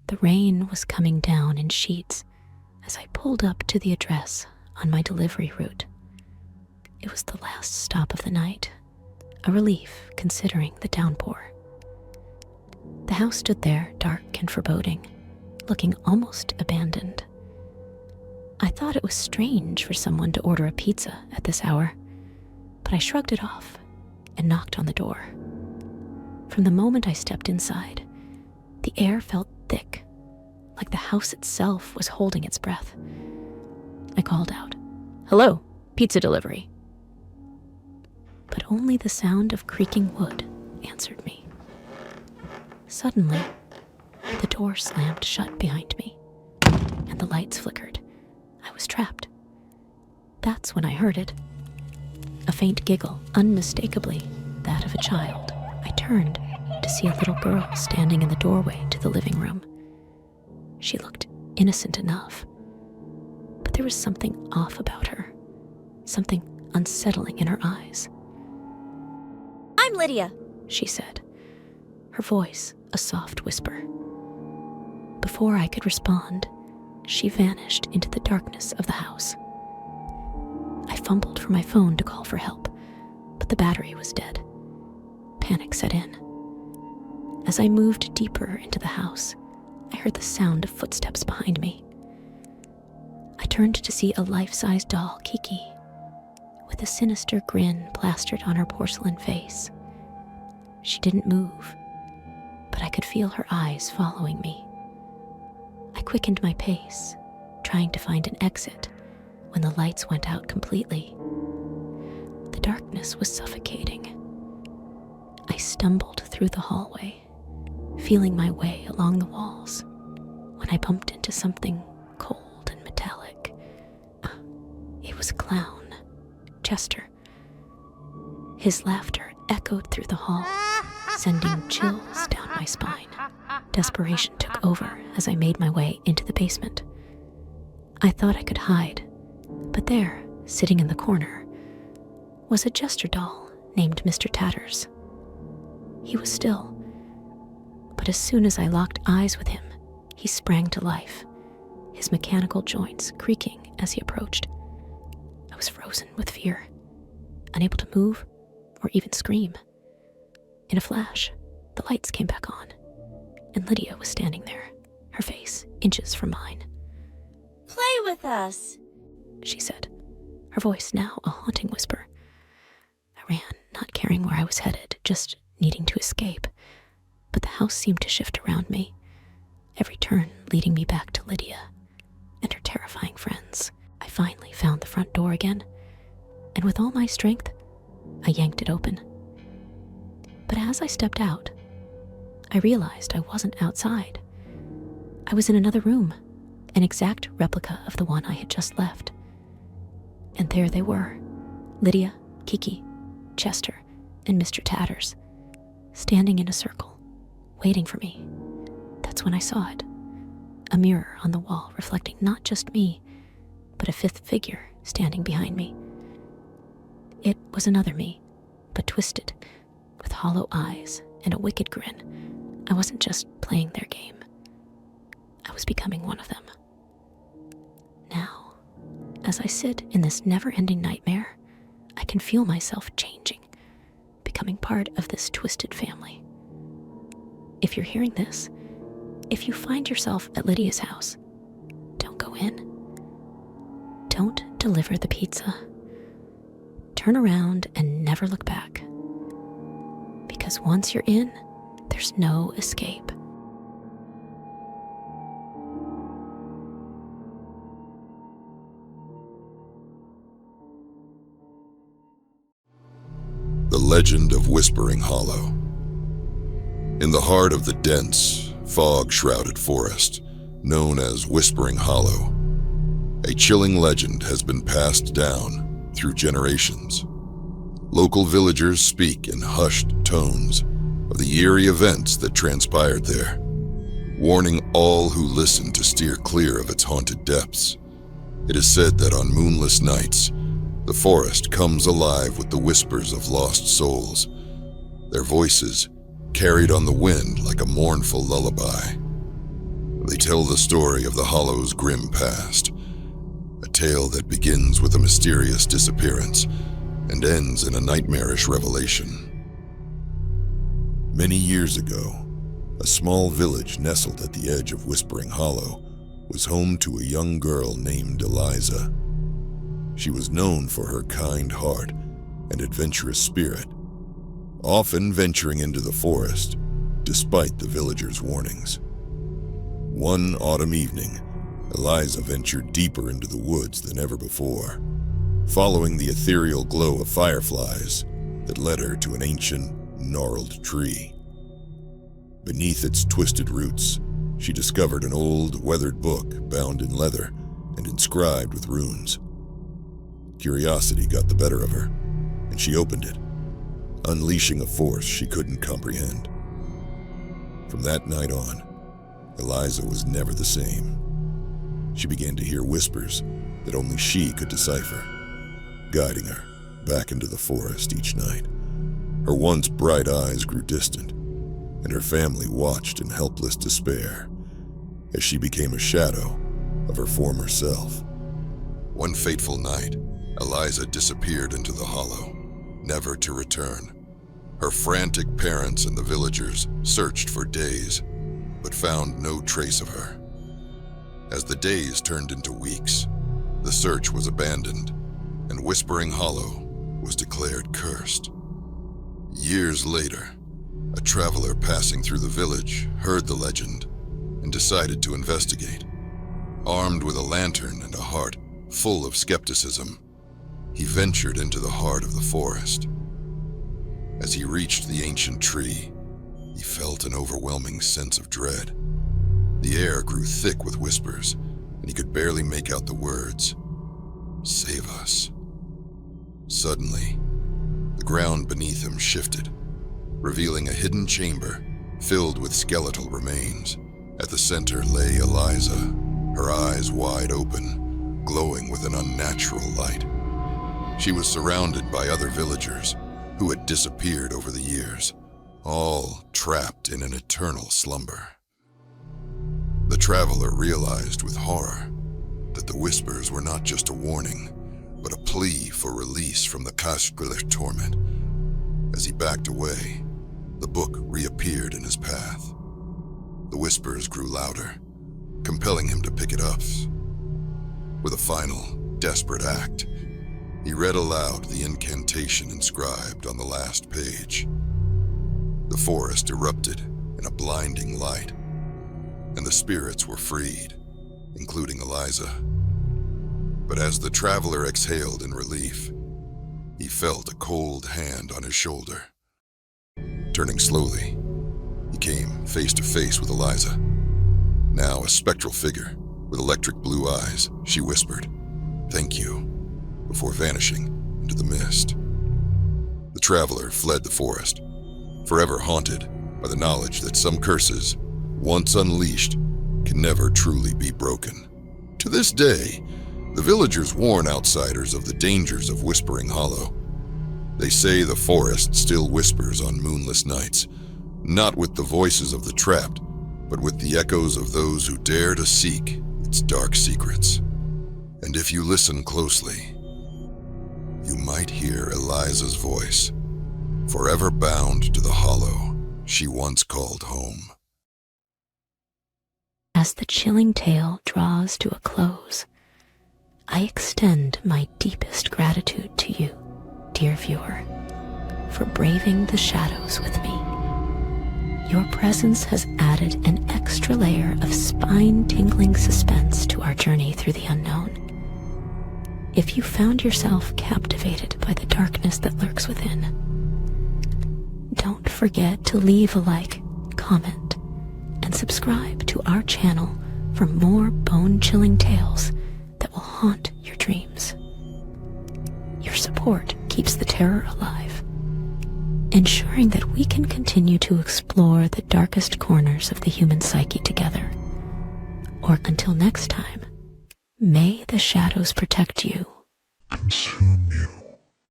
The rain was coming down in sheets as I pulled up to the address on my delivery route. It was the last stop of the night, a relief considering the downpour. The house stood there, dark and foreboding, looking almost abandoned. I thought it was strange for someone to order a pizza at this hour, but I shrugged it off and knocked on the door. From the moment I stepped inside, the air felt thick, like the house itself was holding its breath. I called out, "Hello, pizza delivery." But only the sound of creaking wood answered me. Suddenly, the door slammed shut behind me, and the lights flickered. I was trapped. That's when I heard it. A faint giggle, unmistakably that of a child. I turned to see a little girl standing in the doorway to the living room. She looked innocent enough, but there was something off about her, something unsettling in her eyes. "I'm Lydia," she said, her voice a soft whisper. Before I could respond, she vanished into the darkness of the house. I fumbled for my phone to call for help, but the battery was dead. Panic set in. As I moved deeper into the house, I heard the sound of footsteps behind me. I turned to see a life-size doll, Kiki, with a sinister grin plastered on her porcelain face. She didn't move, but I could feel her eyes following me. I quickened my pace, trying to find an exit when the lights went out completely. The darkness was suffocating. I stumbled through the hallway, feeling my way along the walls, when I bumped into something cold and metallic. It was a clown, Chester. His laughter echoed through the hall, sending chills down my spine. Desperation took over as I made my way into the basement. I thought I could hide, but there, sitting in the corner, was a jester doll named Mr. Tatters. He was still, but as soon as I locked eyes with him, he sprang to life, his mechanical joints creaking as he approached. I was frozen with fear, unable to move or even scream. In a flash, the lights came back on, and Lydia was standing there, her face inches from mine. "Play with us," she said, her voice now a haunting whisper. I ran, not caring where I was headed, just needing to escape, but the house seemed to shift around me, every turn leading me back to Lydia and her terrifying friends. I finally found the front door again, and with all my strength, I yanked it open. But as I stepped out, I realized I wasn't outside. I was in another room, an exact replica of the one I had just left. And there they were, Lydia, Kiki, Chester, and Mr. Tatters, standing in a circle, waiting for me. That's when I saw it. A mirror on the wall reflecting not just me, but a fifth figure standing behind me. It was another me, but twisted, with hollow eyes and a wicked grin. I wasn't just playing their game. I was becoming one of them. Now, as I sit in this never-ending nightmare, I can feel myself changing, becoming part of this twisted family. If you're hearing this, if you find yourself at Lydia's house, don't go in. Don't deliver the pizza. Turn around and never look back. Because once you're in, there's no escape. The Legend of Whispering Hollow. In the heart of the dense, fog-shrouded forest, known as Whispering Hollow, a chilling legend has been passed down through generations. Local villagers speak in hushed tones of the eerie events that transpired there, warning all who listen to steer clear of its haunted depths. It is said that on moonless nights, the forest comes alive with the whispers of lost souls, their voices carried on the wind like a mournful lullaby. They tell the story of the Hollow's grim past, a tale that begins with a mysterious disappearance and ends in a nightmarish revelation. Many years ago, a small village nestled at the edge of Whispering Hollow was home to a young girl named Eliza. She was known for her kind heart and adventurous spirit, often venturing into the forest despite the villagers' warnings. One autumn evening, Eliza ventured deeper into the woods than ever before, following the ethereal glow of fireflies that led her to an ancient, gnarled tree. Beneath its twisted roots, she discovered an old, weathered book bound in leather and inscribed with runes. Curiosity got the better of her, and she opened it, unleashing a force she couldn't comprehend. From that night on, Eliza was never the same. She began to hear whispers that only she could decipher, guiding her back into the forest each night. Her once bright eyes grew distant, and her family watched in helpless despair as she became a shadow of her former self. One fateful night, Eliza disappeared into the hollow, never to return. Her frantic parents and the villagers searched for days, but found no trace of her. As the days turned into weeks, the search was abandoned, and Whispering Hollow was declared cursed. Years later, a traveler passing through the village heard the legend and decided to investigate. Armed with a lantern and a heart full of skepticism, he ventured into the heart of the forest. As he reached the ancient tree, he felt an overwhelming sense of dread. The air grew thick with whispers, and he could barely make out the words, "Save us." Suddenly, the ground beneath him shifted, revealing a hidden chamber filled with skeletal remains. At the center lay Eliza, her eyes wide open, glowing with an unnatural light. She was surrounded by other villagers who had disappeared over the years, all trapped in an eternal slumber. The traveler realized with horror that the whispers were not just a warning, but a plea for release from the Kashglir torment. As he backed away, the book reappeared in his path. The whispers grew louder, compelling him to pick it up. With a final, desperate act, he read aloud the incantation inscribed on the last page. The forest erupted in a blinding light, and the spirits were freed, including Eliza. But as the traveler exhaled in relief, he felt a cold hand on his shoulder. Turning slowly, he came face to face with Eliza. Now a spectral figure with electric blue eyes, she whispered, "Thank you," before vanishing into the mist. The traveler fled the forest, forever haunted by the knowledge that some curses, once unleashed, can never truly be broken. To this day, the villagers warn outsiders of the dangers of Whispering Hollow. They say the forest still whispers on moonless nights, not with the voices of the trapped, but with the echoes of those who dare to seek its dark secrets. And if you listen closely, you might hear Eliza's voice, forever bound to the hollow she once called home. As the chilling tale draws to a close, I extend my deepest gratitude to you, dear viewer, for braving the shadows with me. Your presence has added an extra layer of spine-tingling suspense to our journey through the unknown. If you found yourself captivated by the darkness that lurks within, don't forget to leave a like, comment, and subscribe to our channel for more bone-chilling tales that will haunt your dreams. Your support keeps the terror alive, ensuring that we can continue to explore the darkest corners of the human psyche together. Or until next time, may the shadows protect you, consume you.